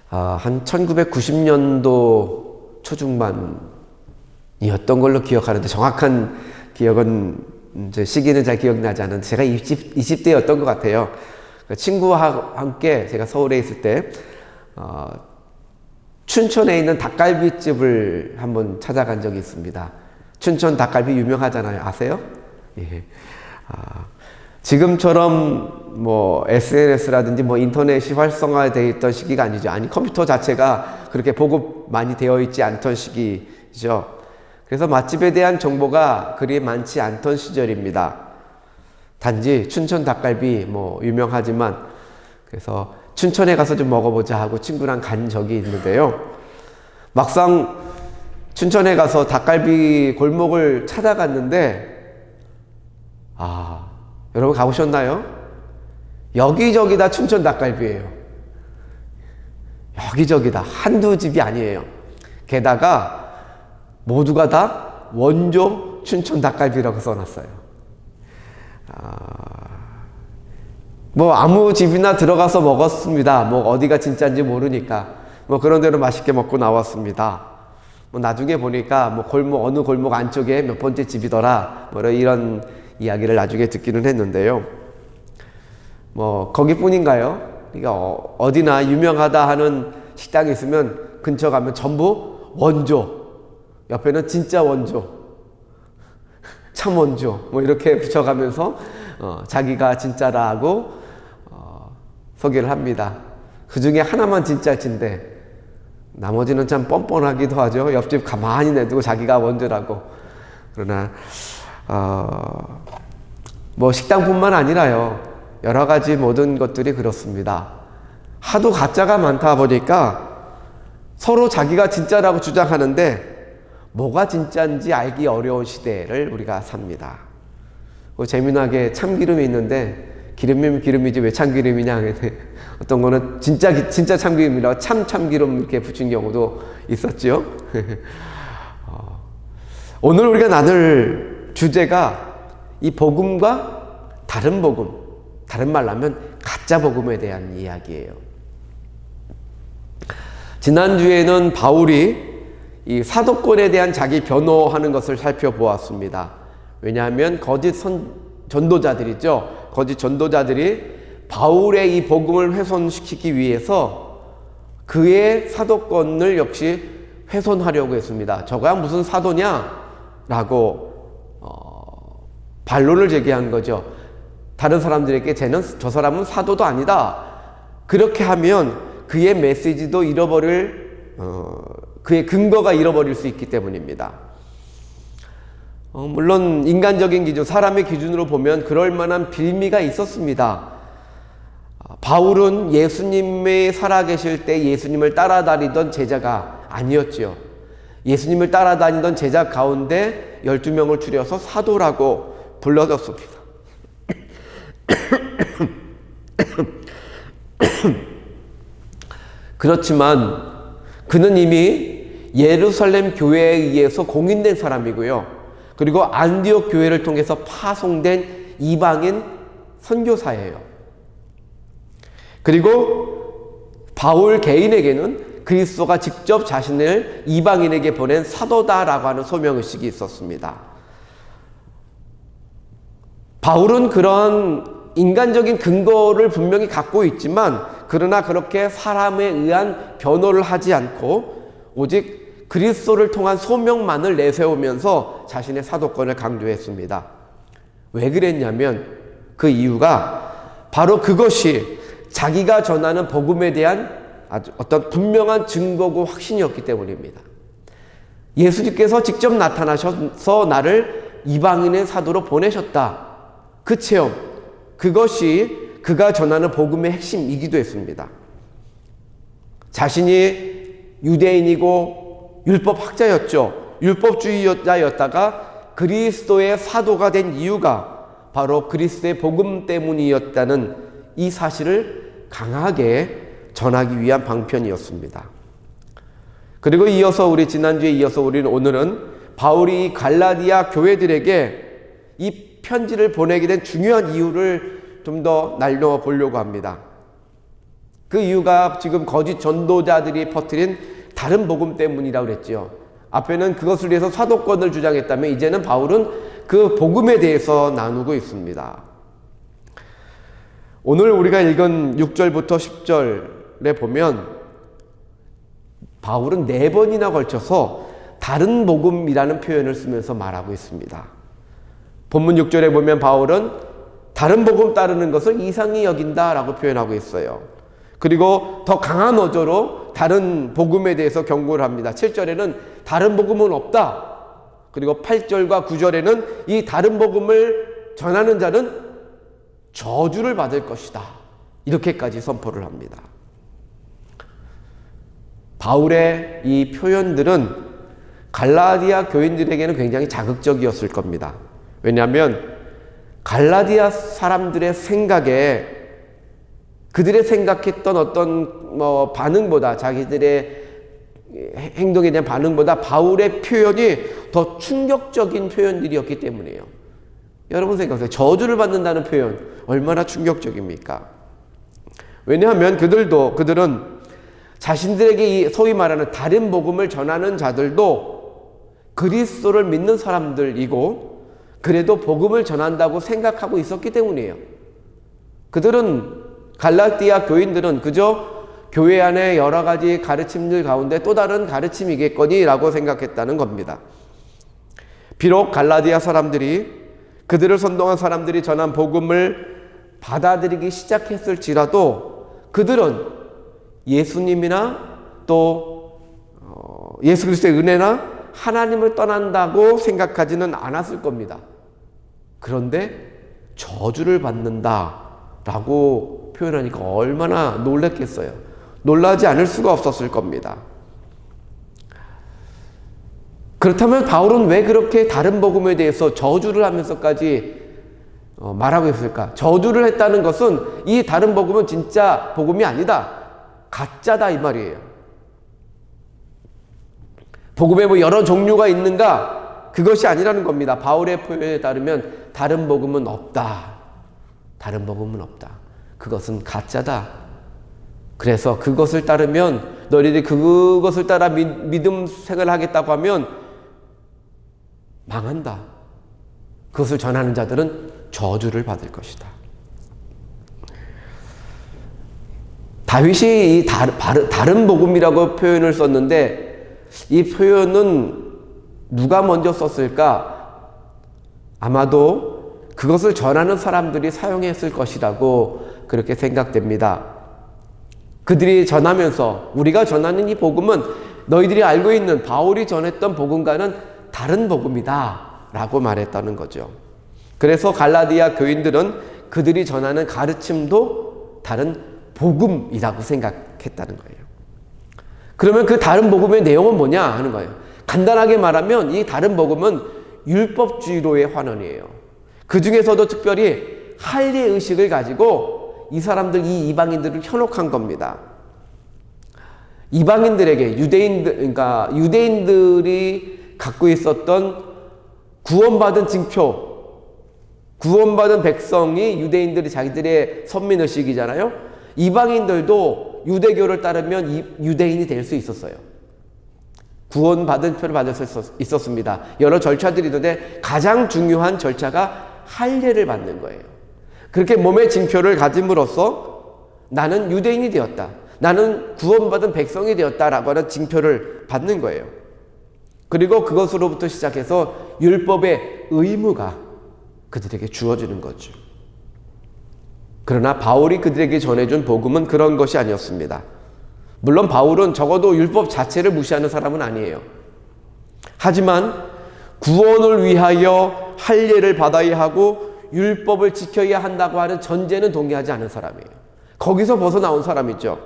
한 1990년도 초중반이었던 걸로 기억하는데, 정확한 기억은 이제 시기는 잘 기억나지 않은데, 제가 20대였던 것 같아요. 친구와 함께 제가 서울에 있을 때 춘천에 있는 닭갈비집을 한번 찾아간 적이 있습니다. 춘천 닭갈비 유명하잖아요. 아세요? 예. 지금처럼 뭐 SNS라든지 뭐 인터넷이 활성화되어 있던 시기가 아니죠. 아니, 컴퓨터 자체가 그렇게 보급 많이 되어 있지 않던 시기죠. 그래서 맛집에 대한 정보가 그리 많지 않던 시절입니다. 단지 춘천 닭갈비 뭐 유명하지만, 그래서 춘천에 가서 좀 먹어보자 하고 친구랑 간 적이 있는데요. 막상 춘천에 가서 닭갈비 골목을 찾아갔는데, 여러분 가보셨나요? 여기저기 다 춘천 닭갈비예요. 여기저기 다, 한두 집이 아니에요. 게다가 모두가 다 원조 춘천 닭갈비라고 써놨어요. 뭐 아무 집이나 들어가서 먹었습니다. 뭐 어디가 진짜인지 모르니까 뭐 그런 대로 맛있게 먹고 나왔습니다. 뭐 나중에 보니까 뭐 어느 골목 안쪽에 몇 번째 집이더라, 뭐 이런 이야기를 나중에 듣기는 했는데요. 뭐 거기뿐인가요? 그러니까 어디나 유명하다 하는 식당이 있으면 근처 가면 전부 원조, 옆에는 진짜 원조, 참 원조, 뭐 이렇게 붙여가면서 자기가 진짜라고 소개를 합니다. 그 중에 하나만 진짜인데 나머지는 참 뻔뻔하기도 하죠. 옆집 가만히 내두고 자기가 원조라고. 그러나 뭐 식당뿐만 아니라요, 여러 가지 모든 것들이 그렇습니다. 하도 가짜가 많다 보니까 서로 자기가 진짜라고 주장하는데 뭐가 진짜인지 알기 어려운 시대를 우리가 삽니다. 재미나게 참기름이 있는데, 기름이면 기름이지 왜 참기름이냐, 어떤 거는 진짜 참기름이라고 참기름 이렇게 붙인 경우도 있었죠. 오늘 우리가 나눌 주제가 이 복음과 다른 복음, 다른 말로 하면 가짜 복음에 대한 이야기예요. 지난주에는 바울이 이 사도권에 대한 자기 변호하는 것을 살펴보았습니다. 왜냐하면 거짓 전도자들이죠. 거짓 전도자들이 바울의 이 복음을 훼손시키기 위해서 그의 사도권을 역시 훼손하려고 했습니다. 저가 무슨 사도냐라고 반론을 제기한 거죠. 다른 사람들에게 저 사람은 사도도 아니다. 그렇게 하면 그의 메시지도 그의 근거가 잃어버릴 수 있기 때문입니다. 물론 인간적인 기준, 사람의 기준으로 보면 그럴 만한 빌미가 있었습니다. 바울은 예수님이 살아계실 때 예수님을 따라다니던 제자가 아니었죠. 예수님을 따라다니던 제자 가운데 12명을 추려서 사도라고 불러졌습니다. 그렇지만 그는 이미 예루살렘 교회에 의해서 공인된 사람이고요. 그리고 안디옥 교회를 통해서 파송된 이방인 선교사예요. 그리고 바울 개인에게는 그리스도가 직접 자신을 이방인에게 보낸 사도다라고 하는 소명의식이 있었습니다. 바울은 그런 인간적인 근거를 분명히 갖고 있지만, 그러나 그렇게 사람에 의한 변호를 하지 않고 오직 그리스도를 통한 소명만을 내세우면서 자신의 사도권을 강조했습니다. 왜 그랬냐면 그 이유가 바로 그것이 자기가 전하는 복음에 대한 아주 어떤 분명한 증거고 확신이었기 때문입니다. 예수님께서 직접 나타나셔서 나를 이방인의 사도로 보내셨다. 그 체험, 그것이 그가 전하는 복음의 핵심이기도 했습니다. 자신이 유대인이고 율법학자였죠. 율법주의자였다가 그리스도의 사도가 된 이유가 바로 그리스도의 복음 때문이었다는 이 사실을 강하게 전하기 위한 방편이었습니다. 그리고 지난주에 이어서 우리는 오늘은 바울이 갈라디아 교회들에게 이 편지를 보내게 된 중요한 이유를 좀 더 날려 보려고 합니다. 그 이유가 지금 거짓 전도자들이 퍼뜨린 다른 복음 때문이라고 그랬죠. 앞에는 그것을 위해서 사도권을 주장했다면 이제는 바울은 그 복음에 대해서 나누고 있습니다. 오늘 우리가 읽은 6절부터 10절에 보면 바울은 4번이나 걸쳐서 다른 복음이라는 표현을 쓰면서 말하고 있습니다. 본문 6절에 보면 바울은 다른 복음 따르는 것을 이상히 여긴다라고 표현하고 있어요. 그리고 더 강한 어조로 다른 복음에 대해서 경고를 합니다. 7절에는 다른 복음은 없다. 그리고 8절과 9절에는 이 다른 복음을 전하는 자는 저주를 받을 것이다. 이렇게까지 선포를 합니다. 바울의 이 표현들은 갈라디아 교인들에게는 굉장히 자극적이었을 겁니다. 왜냐하면 갈라디아 사람들의 생각에 그들의 생각했던 어떤 반응보다 자기들의 행동에 대한 반응보다 바울의 표현이 더 충격적인 표현들이었기 때문이에요. 여러분 생각하세요. 저주를 받는다는 표현 얼마나 충격적입니까? 왜냐하면 그들은 자신들에게 이 소위 말하는 다른 복음을 전하는 자들도 그리스도를 믿는 사람들이고 그래도 복음을 전한다고 생각하고 있었기 때문이에요. 갈라디아 교인들은 그저 교회 안에 여러 가지 가르침들 가운데 또 다른 가르침이겠거니라고 생각했다는 겁니다. 비록 갈라디아 사람들이 그들을 선동한 사람들이 전한 복음을 받아들이기 시작했을지라도 그들은 예수님이나 또 예수 그리스도의 은혜나 하나님을 떠난다고 생각하지는 않았을 겁니다. 그런데 저주를 받는다라고 표현하니까 얼마나 놀랐겠어요. 놀라지 않을 수가 없었을 겁니다. 그렇다면 바울은 왜 그렇게 다른 복음에 대해서 저주를 하면서까지 말하고 있을까? 저주를 했다는 것은 이 다른 복음은 진짜 복음이 아니다. 가짜다 이 말이에요. 복음에 뭐 여러 종류가 있는가? 그것이 아니라는 겁니다. 바울의 표현에 따르면 다른 복음은 없다. 다른 복음은 없다. 그것은 가짜다. 그래서 그것을 따르면 너희들이 그것을 따라 믿음 생활을 하겠다고 하면 망한다. 그것을 전하는 자들은 저주를 받을 것이다. 다윗이 이 다른 복음이라고 표현을 썼는데 이 표현은 누가 먼저 썼을까? 아마도 그것을 전하는 사람들이 사용했을 것이라고 그렇게 생각됩니다. 그들이 전하면서 우리가 전하는 이 복음은 너희들이 알고 있는 바울이 전했던 복음과는 다른 복음이다 라고 말했다는 거죠. 그래서 갈라디아 교인들은 그들이 전하는 가르침도 다른 복음이라고 생각했다는 거예요. 그러면 그 다른 복음의 내용은 뭐냐 하는 거예요. 간단하게 말하면 이 다른 복음은 율법주의로의 환원이에요. 그 중에서도 특별히 할례 의식을 가지고 이 사람들, 이 이방인들을 현혹한 겁니다. 이방인들에게 그러니까 유대인들이 갖고 있었던 구원받은 징표, 구원받은 백성이 유대인들이 자기들의 선민의식이잖아요. 이방인들도 유대교를 따르면 유대인이 될 수 있었어요. 구원받은 표를 받을 수 있었습니다. 여러 절차들이 있는데 가장 중요한 절차가 할례를 받는 거예요. 그렇게 몸의 징표를 가짐으로써 나는 유대인이 되었다. 나는 구원받은 백성이 되었다라고 하는 징표를 받는 거예요. 그리고 그것으로부터 시작해서 율법의 의무가 그들에게 주어지는 거죠. 그러나 바울이 그들에게 전해준 복음은 그런 것이 아니었습니다. 물론 바울은 적어도 율법 자체를 무시하는 사람은 아니에요. 하지만 구원을 위하여 할례를 받아야 하고 율법을 지켜야 한다고 하는 전제는 동의하지 않은 사람이에요. 거기서 벗어나온 사람이죠.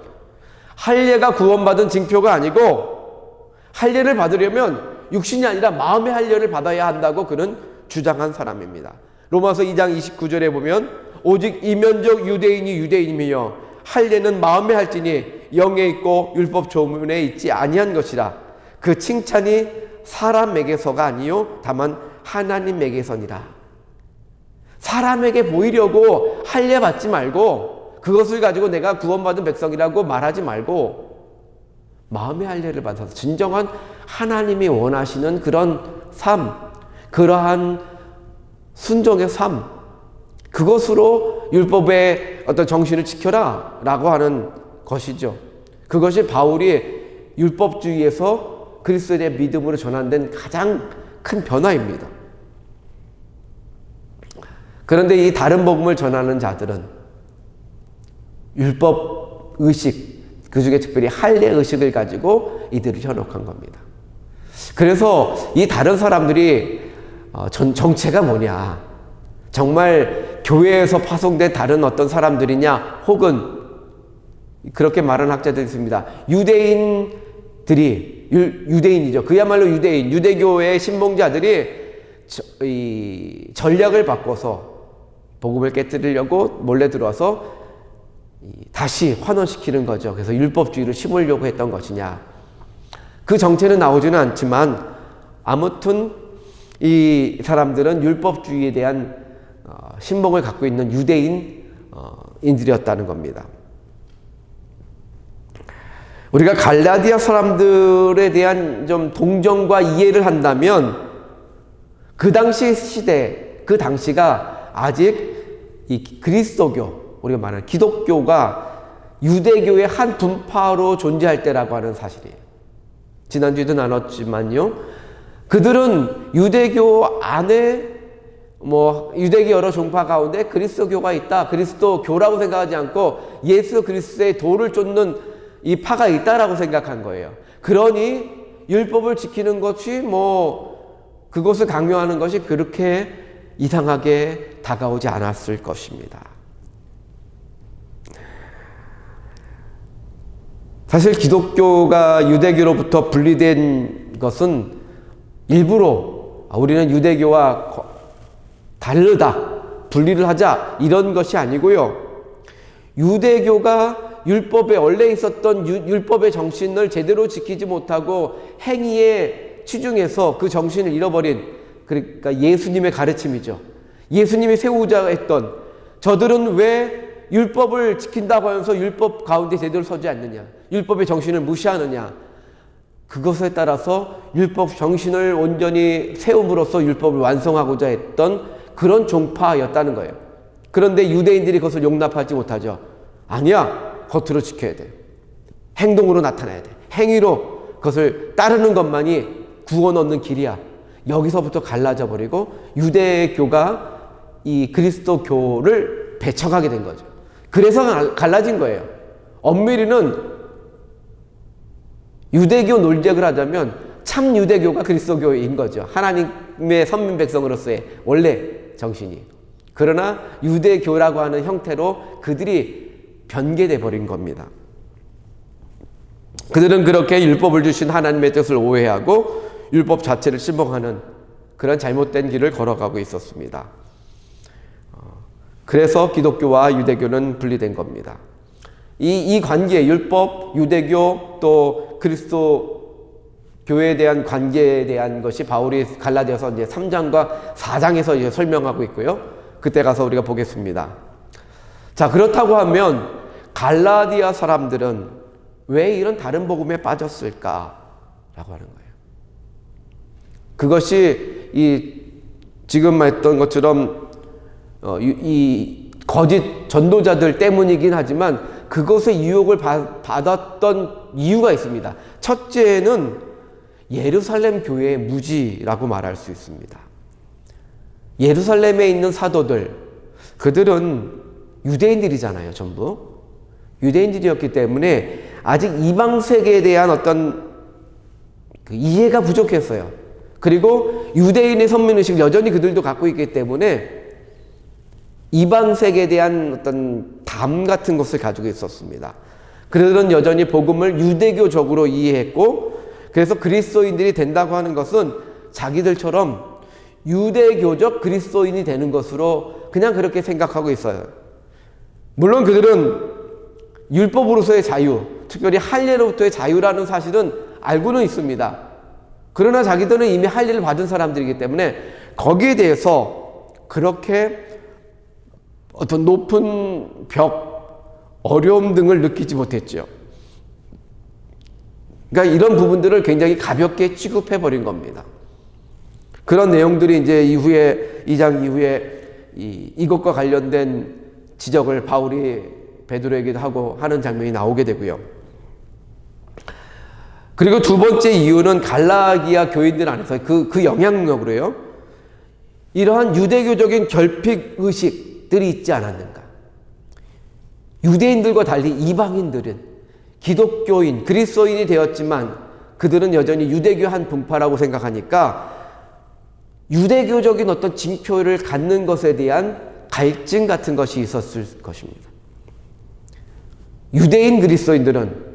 할례가 구원받은 징표가 아니고 할례를 받으려면 육신이 아니라 마음의 할례를 받아야 한다고 그는 주장한 사람입니다. 로마서 2장 29절에 보면 오직 이면적 유대인이 유대인이며 할례는 마음에 할지니 영에 있고 율법 조문에 있지 아니한 것이라. 그 칭찬이 사람에게서가 아니요 다만 하나님에게서니라. 사람에게 보이려고 할례 받지 말고 그것을 가지고 내가 구원받은 백성이라고 말하지 말고 마음의 할례를 받아서 진정한 하나님이 원하시는 그런 삶, 그러한 순종의 삶, 그것으로 율법의 어떤 정신을 지켜라 라고 하는 것이죠. 그것이 바울이 율법주의에서 그리스도의 믿음으로 전환된 가장 큰 변화입니다. 그런데 이 다른 복음을 전하는 자들은 율법 의식, 그 중에 특별히 할례 의식을 가지고 이들을 현혹한 겁니다. 그래서 이 다른 사람들이 정체가 뭐냐, 정말 교회에서 파송된 다른 어떤 사람들이냐, 혹은 그렇게 말하는 학자들이 있습니다. 유대인이죠. 그야말로 유대교의 신봉자들이 이 전략을 바꿔서 복음을 깨뜨리려고 몰래 들어와서 다시 환원시키는 거죠. 그래서 율법주의를 심으려고 했던 것이냐. 그 정체는 나오지는 않지만 아무튼 이 사람들은 율법주의에 대한 신봉을 갖고 있는 유대인들이었다는 겁니다. 우리가 갈라디아 사람들에 대한 좀 동정과 이해를 한다면 그 당시 시대, 그 당시가 아직 이 그리스도교, 우리가 말하는 기독교가 유대교의 한 분파로 존재할 때라고 하는 사실이에요. 지난주에도 나눴지만요. 그들은 유대교 안에 유대교 여러 종파 가운데 그리스도교가 있다. 그리스도교라고 생각하지 않고 예수 그리스도의 도를 쫓는 이 파가 있다라고 생각한 거예요. 그러니 율법을 지키는 것이 그것을 강요하는 것이 그렇게 이상하게 다가오지 않았을 것입니다. 사실 기독교가 유대교로부터 분리된 것은 일부러 우리는 유대교와 다르다, 분리를 하자 이런 것이 아니고요. 유대교가 율법에 원래 있었던 율법의 정신을 제대로 지키지 못하고 행위에 치중해서 그 정신을 잃어버린, 그러니까 예수님의 가르침이죠. 예수님이 세우자 했던, 저들은 왜 율법을 지킨다고 하면서 율법 가운데 제대로 서지 않느냐, 율법의 정신을 무시하느냐, 그것에 따라서 율법 정신을 온전히 세움으로써 율법을 완성하고자 했던 그런 종파였다는 거예요. 그런데 유대인들이 그것을 용납하지 못하죠. 아니야, 겉으로 지켜야 돼. 행동으로 나타나야 돼. 행위로 그것을 따르는 것만이 구원 얻는 길이야. 여기서부터 갈라져 버리고 유대교가 이 그리스도교를 배척하게 된 거죠. 그래서 갈라진 거예요. 엄밀히는 유대교 논쟁을 하자면 참 유대교가 그리스도교인 거죠. 하나님의 선민 백성으로서의 원래 정신이. 그러나 유대교라고 하는 형태로 그들이 변개돼 버린 겁니다. 그들은 그렇게 율법을 주신 하나님의 뜻을 오해하고 율법 자체를 신봉하는 그런 잘못된 길을 걸어가고 있었습니다. 그래서 기독교와 유대교는 분리된 겁니다. 이 관계, 율법, 유대교, 또 그리스도 교회에 대한 관계에 대한 것이 바울이 갈라디아서 이제 3장과 4장에서 이제 설명하고 있고요. 그때 가서 우리가 보겠습니다. 자, 그렇다고 하면 갈라디아 사람들은 왜 이런 다른 복음에 빠졌을까라고 하는 거예요. 그것이 지금 말했던 것처럼 이 거짓 전도자들 때문이긴 하지만 그것의 유혹을 받았던 이유가 있습니다. 첫째는 예루살렘 교회의 무지라고 말할 수 있습니다. 예루살렘에 있는 사도들, 그들은 유대인들이잖아요, 전부. 유대인들이었기 때문에 아직 이방 세계에 대한 어떤 그 이해가 부족했어요. 그리고 유대인의 선민의식을 여전히 그들도 갖고 있기 때문에 이방 세계에 대한 어떤 담 같은 것을 가지고 있었습니다. 그들은 여전히 복음을 유대교적으로 이해했고, 그래서 그리스도인들이 된다고 하는 것은 자기들처럼 유대교적 그리스도인이 되는 것으로 그냥 그렇게 생각하고 있어요. 물론 그들은 율법으로서의 자유, 특별히 할례로부터의 자유라는 사실은 알고는 있습니다. 그러나 자기들은 이미 할례를 받은 사람들이기 때문에 거기에 대해서 그렇게 어떤 높은 벽, 어려움 등을 느끼지 못했죠. 그러니까 이런 부분들을 굉장히 가볍게 취급해버린 겁니다. 그런 내용들이 이제 이후에 2장 이후에 이것과 관련된 지적을 바울이 베드로에게도 하고 하는 장면이 나오게 되고요. 그리고 두 번째 이유는 갈라디아 교인들 안에서 그 영향력으로요. 이러한 유대교적인 결핍의식들이 있지 않았는가. 유대인들과 달리 이방인들은 기독교인, 그리스도인이 되었지만 그들은 여전히 유대교 한 분파라고 생각하니까 유대교적인 어떤 징표를 갖는 것에 대한 갈증 같은 것이 있었을 것입니다. 유대인 그리스도인들은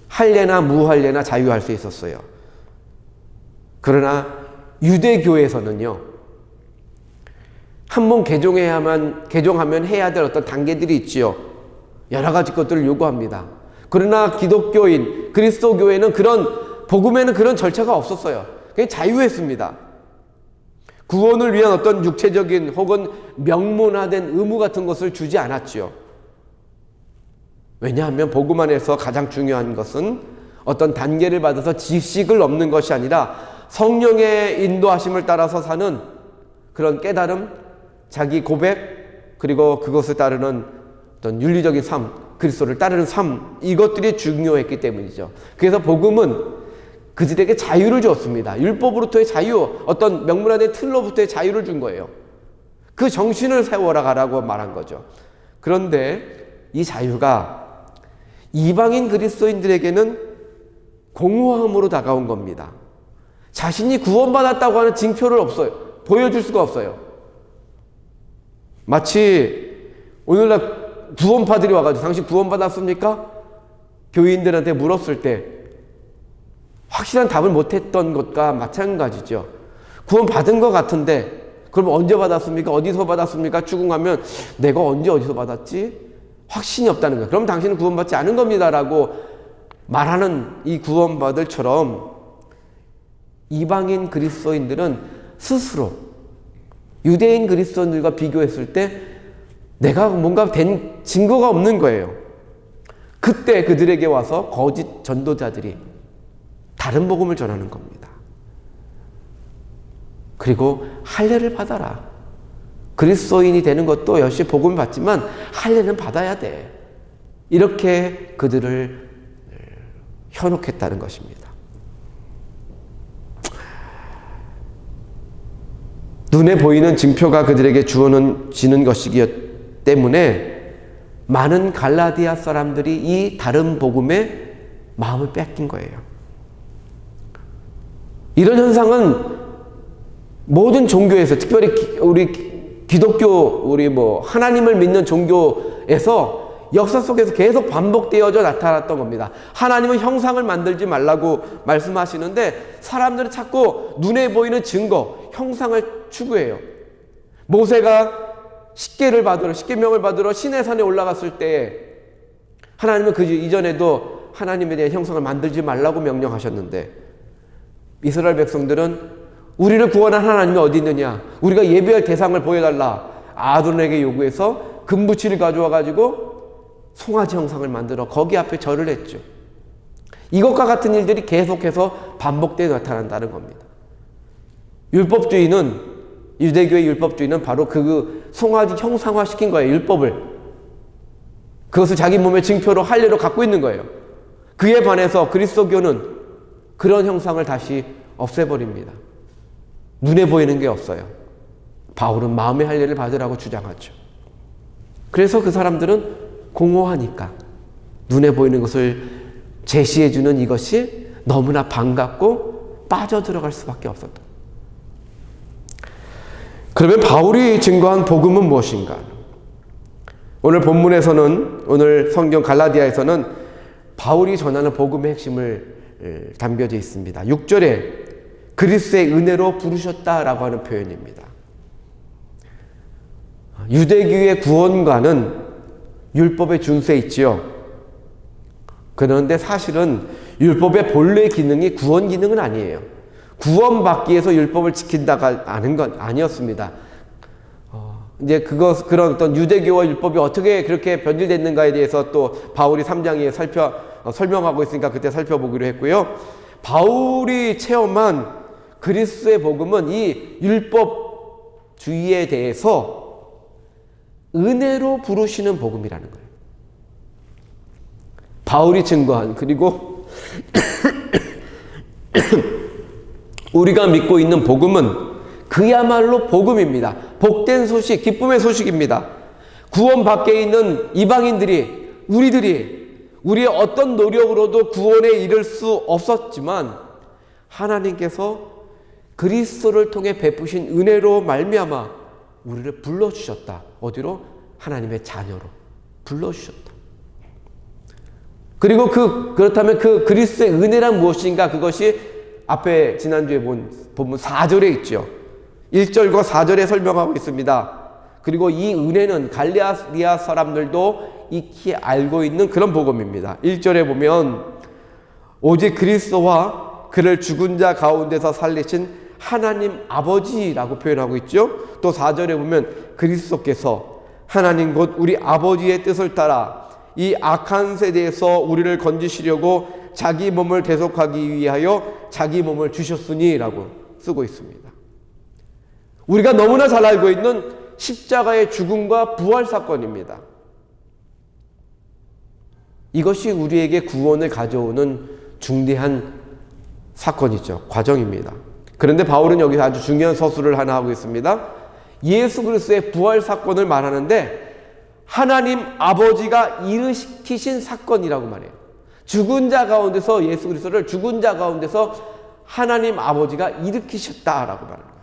할례나 무할례나 자유할 수 있었어요. 그러나 유대교에서는요, 한 번 개종하면 해야 될 어떤 단계들이 있지요. 여러 가지 것들을 요구합니다. 그러나 기독교인, 그리스도교회는 복음에는 그런 절차가 없었어요. 그냥 자유했습니다. 구원을 위한 어떤 육체적인 혹은 명문화된 의무 같은 것을 주지 않았지요. 왜냐하면 복음 안에서 가장 중요한 것은 어떤 단계를 받아서 지식을 얻는 것이 아니라 성령의 인도하심을 따라서 사는 그런 깨달음, 자기 고백, 그리고 그것을 따르는 어떤 윤리적인 삶, 그리스도를 따르는 삶, 이것들이 중요했기 때문이죠. 그래서 복음은 그들에게 자유를 주었습니다. 율법으로부터의 자유, 어떤 명문화된 틀로부터의 자유를 준 거예요. 그 정신을 세워라 가라고 말한 거죠. 그런데 이 자유가 이방인 그리스도인들에게는 공허함으로 다가온 겁니다. 자신이 구원받았다고 하는 징표를 보여줄 수가 없어요. 마치 오늘날 구원파들이 와가지고 당신 구원받았습니까? 교인들한테 물었을 때 확실한 답을 못했던 것과 마찬가지죠. 구원받은 것 같은데 그럼 언제 받았습니까? 어디서 받았습니까? 추궁하면 내가 언제 어디서 받았지? 확신이 없다는 거예요. 그럼 당신은 구원받지 않은 겁니다 라고 말하는 이 구원받을처럼 이방인 그리스도인들은 스스로 유대인 그리스도인들과 비교했을 때 내가 뭔가 된 증거가 없는 거예요. 그때 그들에게 와서 거짓 전도자들이 다른 복음을 전하는 겁니다. 그리고 할례를 받아라. 그리스도인이 되는 것도 역시 복음을 받지만 할례는 받아야 돼. 이렇게 그들을 현혹했다는 것입니다. 눈에 보이는 징표가 그들에게 주어지는 것이기 때문에 많은 갈라디아 사람들이 이 다른 복음에 마음을 뺏긴 거예요. 이런 현상은 모든 종교에서, 특별히 우리 기독교, 우리 하나님을 믿는 종교에서 역사 속에서 계속 반복되어져 나타났던 겁니다. 하나님은 형상을 만들지 말라고 말씀하시는데 사람들은 자꾸 눈에 보이는 증거, 형상을 추구해요. 모세가 십계명을 받으러 시내산에 올라갔을 때 하나님은 그 이전에도 하나님에 대한 형상을 만들지 말라고 명령하셨는데 이스라엘 백성들은 우리를 구원한 하나님이 어디 있느냐, 우리가 예배할 대상을 보여달라 아론에게 요구해서 금붙이를 가져와 가지고 송아지 형상을 만들어 거기 앞에 절을 했죠. 이것과 같은 일들이 계속해서 반복되어 나타난다는 겁니다. 유대교의 율법주의는 바로 그 송아지 형상화시킨 거예요. 율법을. 그것을 자기 몸의 징표로 할례로 갖고 있는 거예요. 그에 반해서 그리스도교는 그런 형상을 다시 없애버립니다. 눈에 보이는 게 없어요. 바울은 마음의 할례를 받으라고 주장하죠. 그래서 그 사람들은 공허하니까 눈에 보이는 것을 제시해주는 이것이 너무나 반갑고 빠져들어갈 수밖에 없었다. 그러면 바울이 증거한 복음은 무엇인가? 오늘 본문에서는, 오늘 성경 갈라디아에서는 바울이 전하는 복음의 핵심을 담겨져 있습니다. 6절에 그리스도의 은혜로 부르셨다라고 하는 표현입니다. 유대교의 구원과는 율법의 준수에 있지요. 그런데 사실은 율법의 본래 기능이 구원 기능은 아니에요. 구원받기 위해서 율법을 지킨다가 아닌 건 아니었습니다. 이제 그런 어떤 유대교와 율법이 어떻게 그렇게 변질됐는가에 대해서 또 바울이 3장에 설명하고 있으니까 그때 살펴보기로 했고요. 바울이 체험한 그리스도의 복음은 이 율법주의에 대해서 은혜로 부르시는 복음이라는 거예요. 바울이 증거한, 그리고 우리가 믿고 있는 복음은 그야말로 복음입니다. 복된 소식, 기쁨의 소식입니다. 구원 밖에 있는 이방인들이, 우리의 어떤 노력으로도 구원에 이를 수 없었지만 하나님께서 그리스도를 통해 베푸신 은혜로 말미암아 우리를 불러주셨다. 어디로? 하나님의 자녀로 불러주셨다. 그리고 그렇다면 그 그리스도의 은혜란 무엇인가? 그것이 앞에 지난주에 본 본문 4절에 있죠. 1절과 4절에 설명하고 있습니다. 그리고 이 은혜는 갈라디아 사람들도 익히 알고 있는 그런 복음입니다. 1절에 보면 오직 그리스도와 그를 죽은 자 가운데서 살리신 하나님 아버지라고 표현하고 있죠. 또 4절에 보면 그리스도께서 하나님 곧 우리 아버지의 뜻을 따라 이 악한 세대에서 우리를 건지시려고 자기 몸을 대속하기 위하여 자기 몸을 주셨으니 라고 쓰고 있습니다. 우리가 너무나 잘 알고 있는 십자가의 죽음과 부활 사건입니다. 이것이 우리에게 구원을 가져오는 중대한 사건이죠. 과정입니다. 그런데 바울은 여기서 아주 중요한 서술을 하나 하고 있습니다. 예수 그리스도의 부활 사건을 말하는데 하나님 아버지가 일으키신 사건이라고 말해요. 죽은 자 가운데서 예수 그리스도를 죽은 자 가운데서 하나님 아버지가 일으키셨다라고 말합니다.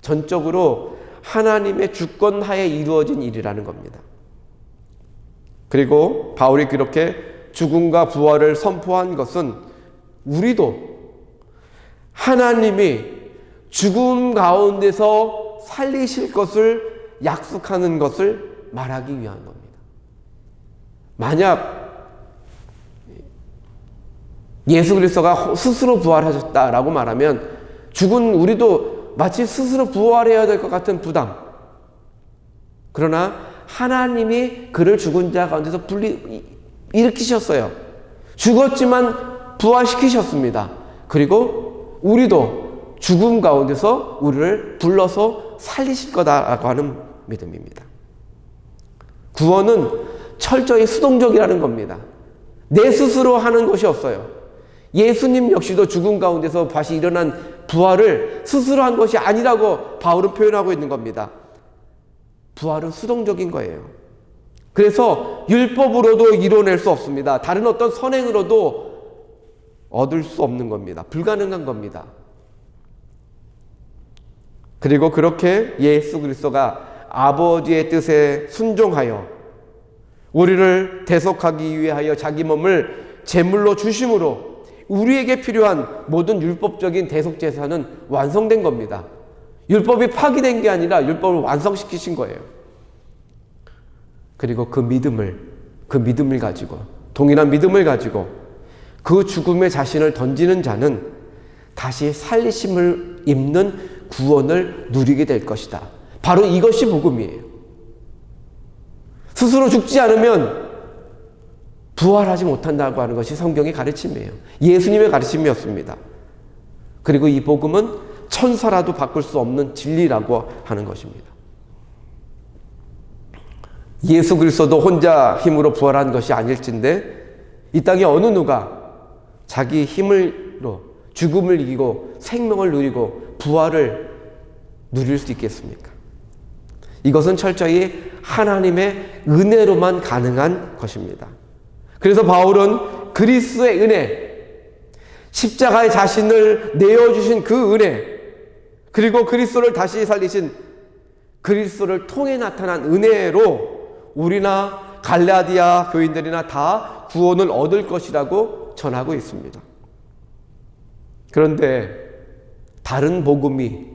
전적으로 하나님의 주권 하에 이루어진 일이라는 겁니다. 그리고 바울이 그렇게 죽음과 부활을 선포한 것은 우리도 하나님이 죽음 가운데서 살리실 것을 약속하는 것을 말하기 위한 겁니다. 만약 예수 그리스도가 스스로 부활하셨다라고 말하면 죽은 우리도 마치 스스로 부활해야 될 것 같은 부담. 그러나 하나님이 그를 죽은 자 가운데서 일으키셨어요. 죽었지만 부활시키셨습니다. 그리고 우리도 죽음 가운데서 우리를 불러서 살리실 거다라고 하는 믿음입니다. 구원은 철저히 수동적이라는 겁니다. 내 스스로 하는 것이 없어요. 예수님 역시도 죽음 가운데서 다시 일어난 부활을 스스로 한 것이 아니라고 바울은 표현하고 있는 겁니다. 부활은 수동적인 거예요. 그래서 율법으로도 이뤄낼 수 없습니다. 다른 어떤 선행으로도 얻을 수 없는 겁니다. 불가능한 겁니다. 그리고 그렇게 예수 그리스도가 아버지의 뜻에 순종하여 우리를 대속하기 위하여 자기 몸을 제물로 주심으로 우리에게 필요한 모든 율법적인 대속 제사는 완성된 겁니다. 율법이 파기된 게 아니라 율법을 완성시키신 거예요. 그리고 그 믿음을 가지고, 동일한 믿음을 가지고 그 죽음의 자신을 던지는 자는 다시 살리심을 입는 구원을 누리게 될 것이다. 바로 이것이 복음이에요. 스스로 죽지 않으면 부활하지 못한다고 하는 것이 성경의 가르침이에요. 예수님의 가르침이었습니다. 그리고 이 복음은 천사라도 바꿀 수 없는 진리라고 하는 것입니다. 예수 그리스도도 혼자 힘으로 부활한 것이 아닐진데 이 땅에 어느 누가 자기 힘으로 죽음을 이기고 생명을 누리고 부활을 누릴 수 있겠습니까? 이것은 철저히 하나님의 은혜로만 가능한 것입니다. 그래서 바울은 그리스도의 은혜, 십자가에 자신을 내어주신 그 은혜, 그리고 그리스도를 다시 살리신 그리스도를 통해 나타난 은혜로 우리나 갈라디아 교인들이나 다 구원을 얻을 것이라고 전하고 있습니다. 그런데 다른 복음이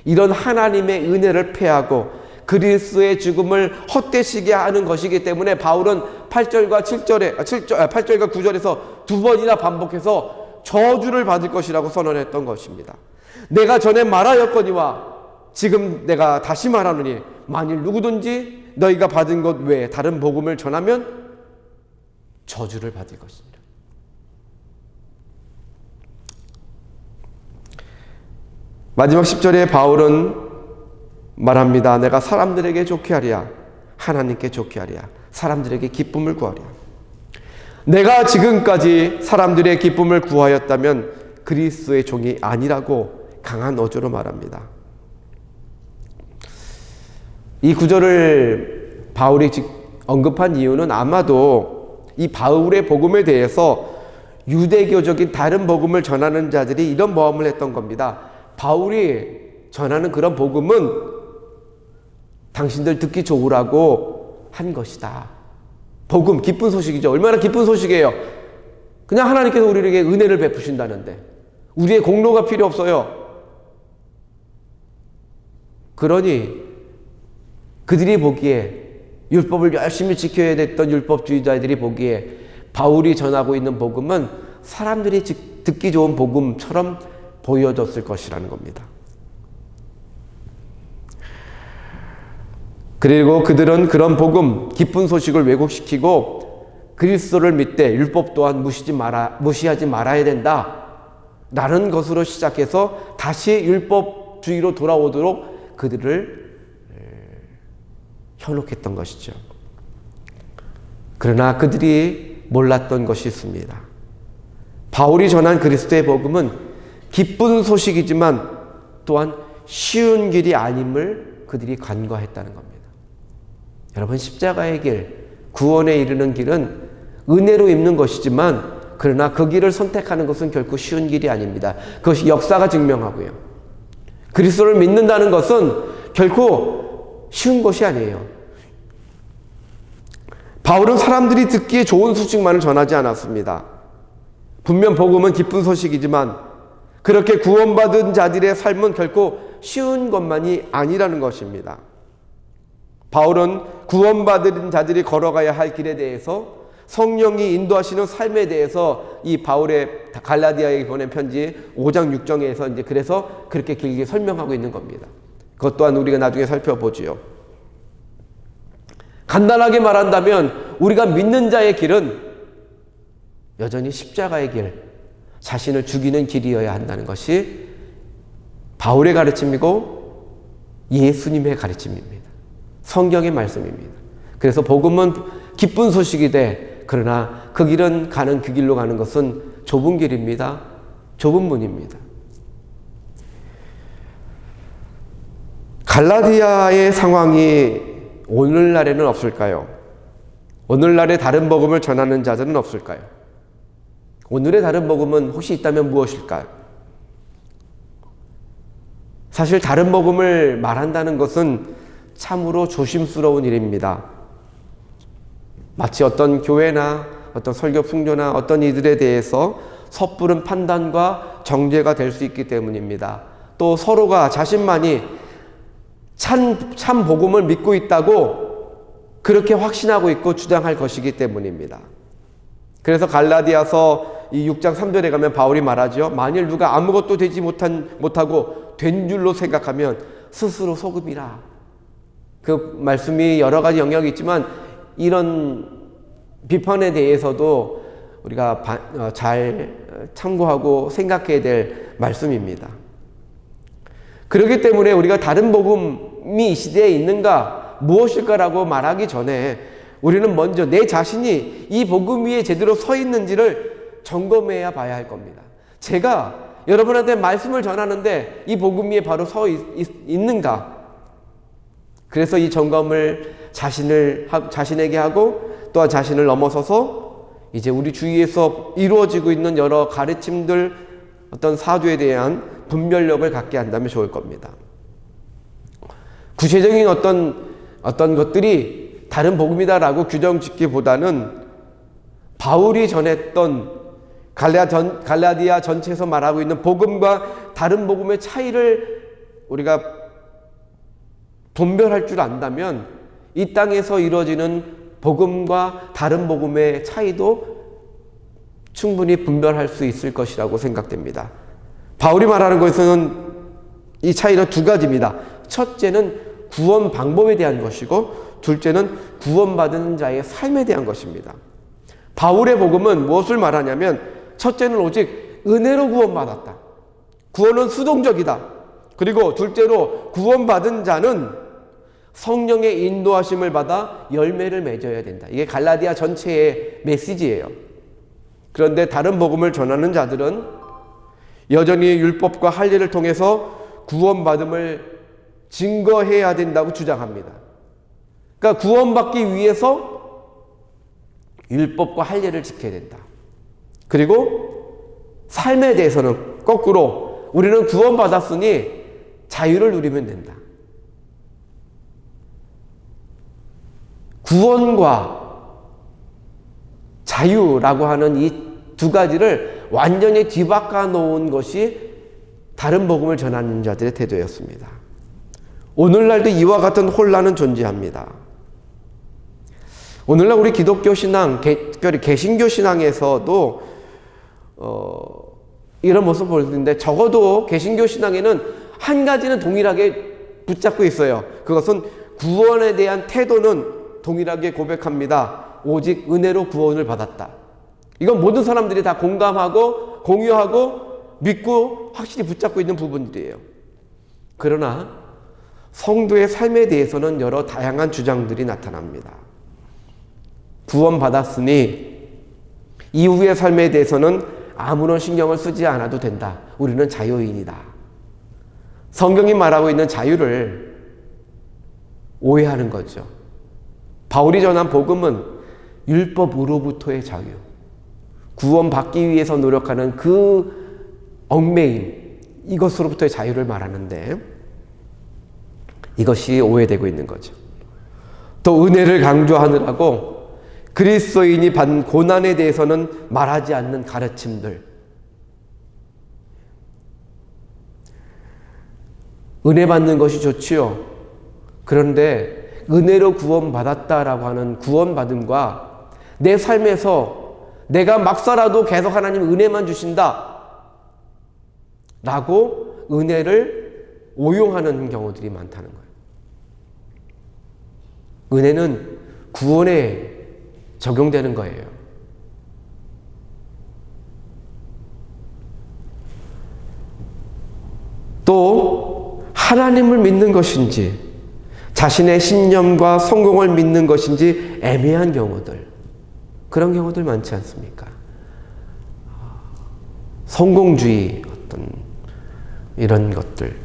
이런 하나님의 은혜를 폐하고 그리스도의 죽음을 헛되시게 하는 것이기 때문에 바울은 8절과 9절에서 두 번이나 반복해서 저주를 받을 것이라고 선언했던 것입니다. 내가 전에 말하였거니와 지금 내가 다시 말하노니 만일 누구든지 너희가 받은 것 외에 다른 복음을 전하면 저주를 받을 것이니라. 마지막 10절에 바울은 말합니다. 내가 사람들에게 좋게 하랴, 하나님께 좋게 하랴, 사람들에게 기쁨을 구하랴. 내가 지금까지 사람들의 기쁨을 구하였다면 그리스도의 종이 아니라고 강한 어조로 말합니다. 이 구절을 바울이 언급한 이유는 아마도 이 바울의 복음에 대해서 유대교적인 다른 복음을 전하는 자들이 이런 모함을 했던 겁니다. 바울이 전하는 그런 복음은 당신들 듣기 좋으라고 한 것이다. 복음, 기쁜 소식이죠. 얼마나 기쁜 소식이에요. 그냥 하나님께서 우리에게 은혜를 베푸신다는데 우리의 공로가 필요 없어요. 그러니 그들이 보기에 율법을 열심히 지켜야 됐던 율법주의자들이 보기에 바울이 전하고 있는 복음은 사람들이 듣기 좋은 복음처럼 보여졌을 것이라는 겁니다. 그리고 그들은 그런 복음, 기쁜 소식을 왜곡시키고 그리스도를 믿되 율법 또한 무시하지 말아야 된다 라는 것으로 시작해서 다시 율법주의로 돌아오도록 그들을 현혹했던 것이죠. 그러나 그들이 몰랐던 것이 있습니다. 바울이 전한 그리스도의 복음은 기쁜 소식이지만 또한 쉬운 길이 아님을 그들이 간과했다는 겁니다. 여러분, 십자가의 길, 구원에 이르는 길은 은혜로 입는 것이지만 그러나 그 길을 선택하는 것은 결코 쉬운 길이 아닙니다. 그것이 역사가 증명하고요. 그리스도를 믿는다는 것은 결코 쉬운 것이 아니에요. 바울은 사람들이 듣기에 좋은 소식만을 전하지 않았습니다. 분명 복음은 기쁜 소식이지만 그렇게 구원받은 자들의 삶은 결코 쉬운 것만이 아니라는 것입니다. 바울은 구원받은 자들이 걸어가야 할 길에 대해서 성령이 인도하시는 삶에 대해서 이 바울의 갈라디아에 보낸 편지 5장 6장에서 이제 그래서 그렇게 길게 설명하고 있는 겁니다. 그것 또한 우리가 나중에 살펴보지요. 간단하게 말한다면 우리가 믿는 자의 길은 여전히 십자가의 길, 자신을 죽이는 길이어야 한다는 것이 바울의 가르침이고 예수님의 가르침입니다. 성경의 말씀입니다. 그래서 복음은 기쁜 소식이 돼, 그러나 그 길은 그 길로 가는 것은 좁은 길입니다. 좁은 문입니다. 갈라디아의 상황이 오늘날에는 없을까요? 오늘날의 다른 복음을 전하는 자들은 없을까요? 오늘의 다른 복음은 혹시 있다면 무엇일까요? 사실 다른 복음을 말한다는 것은 참으로 조심스러운 일입니다. 마치 어떤 교회나 어떤 설교 풍조나 어떤 이들에 대해서 섣부른 판단과 정죄가 될 수 있기 때문입니다. 또 서로가 자신만이 참 복음을 믿고 있다고 그렇게 확신하고 있고 주장할 것이기 때문입니다. 그래서 갈라디아서 이 6장 3절에 가면 바울이 말하죠. 만일 누가 아무것도 되지 못하고 된 줄로 생각하면 스스로 속음이라. 그 말씀이 여러 가지 영역이 있지만 이런 비판에 대해서도 우리가 잘 참고하고 생각해야 될 말씀입니다. 그렇기 때문에 우리가 다른 복음이 이 시대에 있는가, 무엇일까라고 말하기 전에 우리는 먼저 내 자신이 이 복음 위에 제대로 서 있는지를 점검해야 봐야 할 겁니다. 제가 여러분한테 말씀을 전하는데 이 복음 위에 바로 서 있는가? 그래서 이 점검을 자신에게 하고 또한 자신을 넘어서서 이제 우리 주위에서 이루어지고 있는 여러 가르침들, 어떤 사도에 대한 분별력을 갖게 한다면 좋을 겁니다. 구체적인 어떤 것들이 다른 복음이다라고 규정 짓기보다는 바울이 전했던 갈라디아 전체에서 말하고 있는 복음과 다른 복음의 차이를 우리가 분별할 줄 안다면 이 땅에서 이루어지는 복음과 다른 복음의 차이도 충분히 분별할 수 있을 것이라고 생각됩니다. 바울이 말하는 것은 이 차이는 두 가지입니다. 첫째는 구원 방법에 대한 것이고 둘째는 구원받은 자의 삶에 대한 것입니다. 바울의 복음은 무엇을 말하냐면 첫째는 오직 은혜로 구원받았다. 구원은 수동적이다. 그리고 둘째로 구원받은 자는 성령의 인도하심을 받아 열매를 맺어야 된다. 이게 갈라디아 전체의 메시지예요. 그런데 다른 복음을 전하는 자들은 여전히 율법과 할례를 통해서 구원받음을 증거해야 된다고 주장합니다. 그러니까 구원받기 위해서 율법과 할례를 지켜야 된다. 그리고 삶에 대해서는 거꾸로 우리는 구원받았으니 자유를 누리면 된다. 구원과 자유라고 하는 이 두 가지를 완전히 뒤바꿔 놓은 것이 다른 복음을 전하는 자들의 태도였습니다. 오늘날도 이와 같은 혼란은 존재합니다. 오늘날 우리 기독교 신앙, 특별히 개신교 신앙에서도 이런 모습을 보이는데 적어도 개신교 신앙에는 한 가지는 동일하게 붙잡고 있어요. 그것은 구원에 대한 태도는 동일하게 고백합니다. 오직 은혜로 구원을 받았다. 이건 모든 사람들이 다 공감하고 공유하고 믿고 확실히 붙잡고 있는 부분들이에요. 그러나 성도의 삶에 대해서는 여러 다양한 주장들이 나타납니다. 구원받았으니 이후의 삶에 대해서는 아무런 신경을 쓰지 않아도 된다. 우리는 자유인이다. 성경이 말하고 있는 자유를 오해하는 거죠. 바울이 전한 복음은 율법으로부터의 자유, 구원받기 위해서 노력하는 그 얽매임, 이것으로부터의 자유를 말하는데 이것이 오해되고 있는 거죠. 또 은혜를 강조하느라고 그리스도인이 받는 고난에 대해서는 말하지 않는 가르침들. 은혜 받는 것이 좋지요. 그런데 은혜로 구원받았다라고 하는 구원받음과 내 삶에서 내가 막 살아도 계속 하나님 은혜만 주신다 라고 은혜를 오용하는 경우들이 많다는 거예요. 은혜는 구원에 적용되는 거예요. 또 하나님을 믿는 것인지 자신의 신념과 성공을 믿는 것인지 애매한 경우들, 그런 경우들 많지 않습니까? 성공주의 어떤 이런 것들.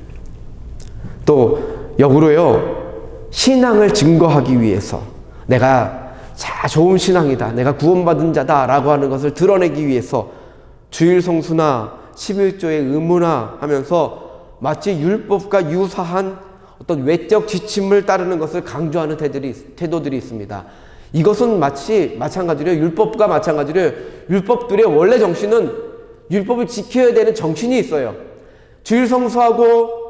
또 역으로요, 신앙을 증거하기 위해서 내가 좋은 신앙이다, 내가 구원받은 자다 라고 하는 것을 드러내기 위해서 주일 성수나 11조의 의무나 하면서 마치 율법과 유사한 어떤 외적 지침을 따르는 것을 강조하는 태도들이 있습니다. 이것은 마찬가지로 율법과 마찬가지로 율법들의 원래 정신은 율법을 지켜야 되는 정신이 있어요. 주일 성수하고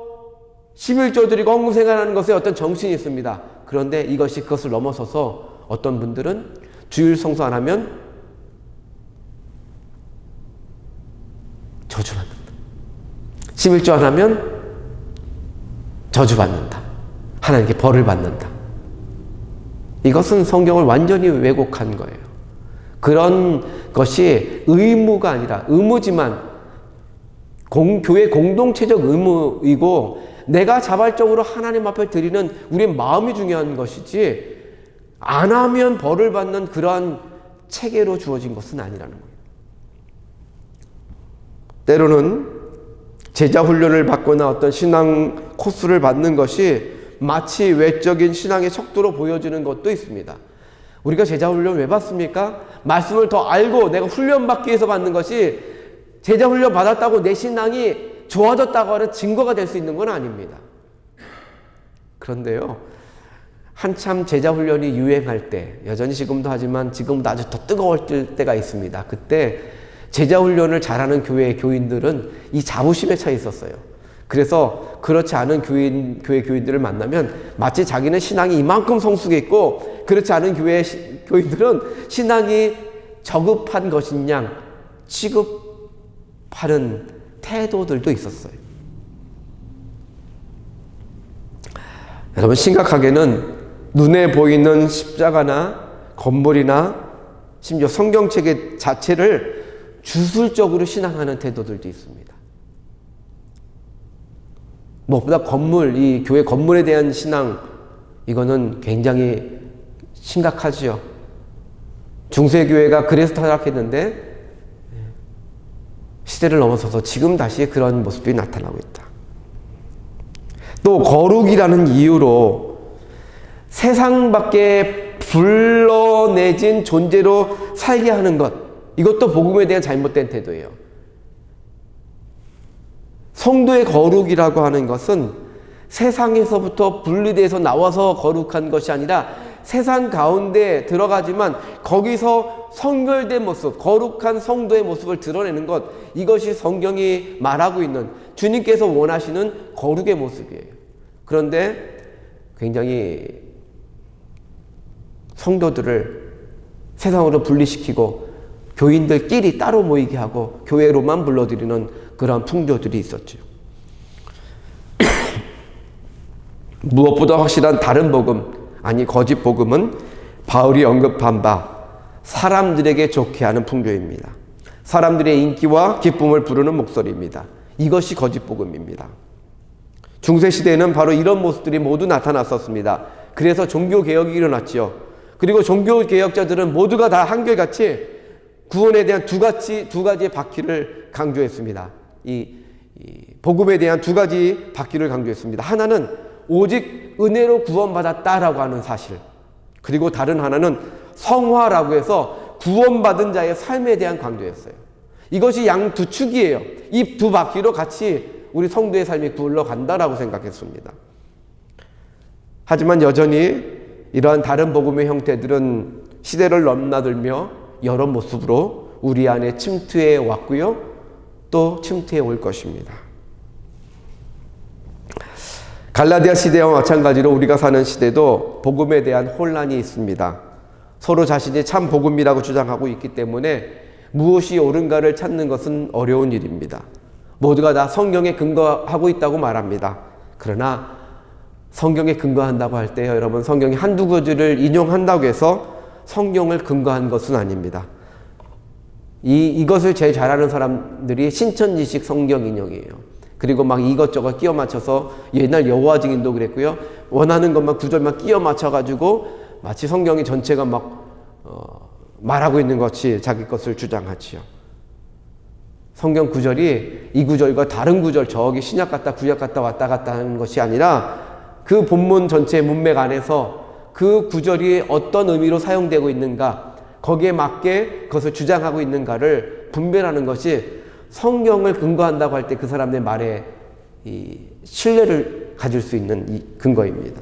11조 드리고 헌금 생활하는 것에 어떤 정신이 있습니다. 그런데 이것이 그것을 넘어서서 어떤 분들은 주일 성수 안 하면 저주받는다. 11조 안 하면 저주받는다. 하나님께 벌을 받는다. 이것은 성경을 완전히 왜곡한 거예요. 그런 것이 의무가 아니라 의무지만 교회 공동체적 의무이고 내가 자발적으로 하나님 앞에 드리는 우리의 마음이 중요한 것이지 안 하면 벌을 받는 그러한 체계로 주어진 것은 아니라는 거예요. 때로는 제자 훈련을 받거나 어떤 신앙 코스를 받는 것이 마치 외적인 신앙의 척도로 보여지는 것도 있습니다. 우리가 제자 훈련 왜 받습니까? 말씀을 더 알고 내가 훈련받기 위해서 받는 것이 제자 훈련 받았다고 내 신앙이 좋아졌다고 하는 증거가 될 수 있는 건 아닙니다. 그런데요, 한참 제자 훈련이 유행할 때, 여전히 지금도 하지만 지금도 아주 더 뜨거울 때가 있습니다. 그때 제자 훈련을 잘하는 교회의 교인들은 이 자부심에 차 있었어요. 그래서 그렇지 않은 교회 교인들을 만나면 마치 자기는 신앙이 이만큼 성숙해 있고 그렇지 않은 교회 교인들은 신앙이 저급한 것인 양 취급하는 태도들도 있었어요. 여러분, 심각하게는 눈에 보이는 십자가나 건물이나 심지어 성경책 자체를 주술적으로 신앙하는 태도들도 있습니다. 무엇보다 건물, 이 교회 건물에 대한 신앙, 이거는 굉장히 심각하지요. 중세교회가 그래서 타락했는데 시대를 넘어서서 지금 다시 그런 모습이 나타나고 있다. 또 거룩이라는 이유로 세상 밖에 불러내진 존재로 살게 하는 것, 이것도 복음에 대한 잘못된 태도예요. 성도의 거룩이라고 하는 것은 세상에서부터 분리돼서 나와서 거룩한 것이 아니라 세상 가운데 들어가지만 거기서 성결된 모습, 거룩한 성도의 모습을 드러내는 것, 이것이 성경이 말하고 있는 주님께서 원하시는 거룩의 모습이에요. 그런데 굉장히 성도들을 세상으로 분리시키고 교인들끼리 따로 모이게 하고 교회로만 불러들이는 그런 풍조들이 있었죠. 무엇보다 확실한 다른 복음, 아니 거짓 복음은 바울이 언급한 바 사람들에게 좋게 하는 풍조입니다. 사람들의 인기와 기쁨을 부르는 목소리입니다. 이것이 거짓 복음입니다. 중세시대에는 바로 이런 모습들이 모두 나타났었습니다. 그래서 종교개혁이 일어났지요. 그리고 종교개혁자들은 모두가 다 한결같이 구원에 대한 두 가지의 바퀴를 강조했습니다. 이 복음에 대한 두 가지 바퀴를 강조했습니다. 하나는 오직 은혜로 구원받았다라고 하는 사실, 그리고 다른 하나는 성화라고 해서 구원받은 자의 삶에 대한 강조였어요. 이것이 양 두 축이에요. 이 두 바퀴로 같이 우리 성도의 삶이 굴러간다라고 생각했습니다. 하지만 여전히 이러한 다른 복음의 형태들은 시대를 넘나들며 여러 모습으로 우리 안에 침투해 왔고요, 또 침투해 올 것입니다. 갈라디아 시대와 마찬가지로 우리가 사는 시대도 복음에 대한 혼란이 있습니다. 서로 자신이 참 복음이라고 주장하고 있기 때문에 무엇이 옳은가를 찾는 것은 어려운 일입니다. 모두가 다 성경에 근거하고 있다고 말합니다. 그러나 성경에 근거한다고 할 때 여러분, 성경이 한두 구절을 인용한다고 해서 성경을 근거한 것은 아닙니다. 이것을 제일 잘하는 사람들이 신천지식 성경 인용이에요. 그리고 막 이것저것 끼워 맞춰서, 옛날 여호와 증인도 그랬고요, 원하는 것만 구절만 끼워 맞춰가지고 마치 성경이 전체가 막 말하고 있는 것이 자기 것을 주장하지요. 성경 구절이 이 구절과 다른 구절, 저기 신약 갔다 구약 갔다 왔다 갔다 하는 것이 아니라 그 본문 전체의 문맥 안에서 그 구절이 어떤 의미로 사용되고 있는가, 거기에 맞게 그것을 주장하고 있는가를 분별하는 것이 성경을 근거한다고 할 때 그 사람의 말에 이 신뢰를 가질 수 있는 이 근거입니다.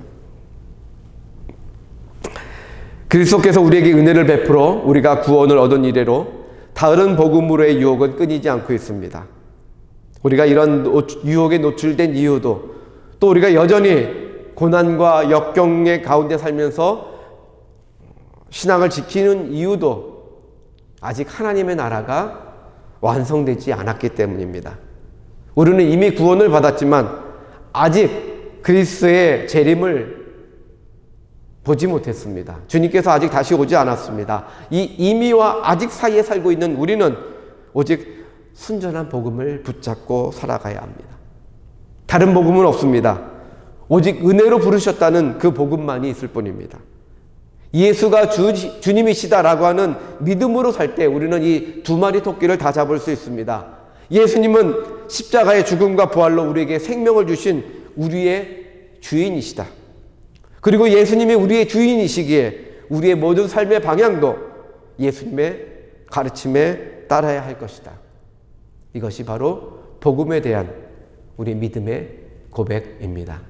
그리스도께서 우리에게 은혜를 베풀어 우리가 구원을 얻은 이래로 다른 복음으로의 유혹은 끊이지 않고 있습니다. 우리가 이런 유혹에 노출된 이유도, 또 우리가 여전히 고난과 역경의 가운데 살면서 신앙을 지키는 이유도 아직 하나님의 나라가 완성되지 않았기 때문입니다. 우리는 이미 구원을 받았지만 아직 그리스도의 재림을 보지 못했습니다. 주님께서 아직 다시 오지 않았습니다. 이 이미와 아직 사이에 살고 있는 우리는 오직 순전한 복음을 붙잡고 살아가야 합니다. 다른 복음은 없습니다. 오직 은혜로 부르셨다는 그 복음만이 있을 뿐입니다. 예수가 주님이시다라고 하는 믿음으로 살 때 우리는 이 두 마리 토끼를 다 잡을 수 있습니다. 예수님은 십자가의 죽음과 부활로 우리에게 생명을 주신 우리의 주인이시다. 그리고 예수님이 우리의 주인이시기에 우리의 모든 삶의 방향도 예수님의 가르침에 따라야 할 것이다. 이것이 바로 복음에 대한 우리 믿음의 고백입니다.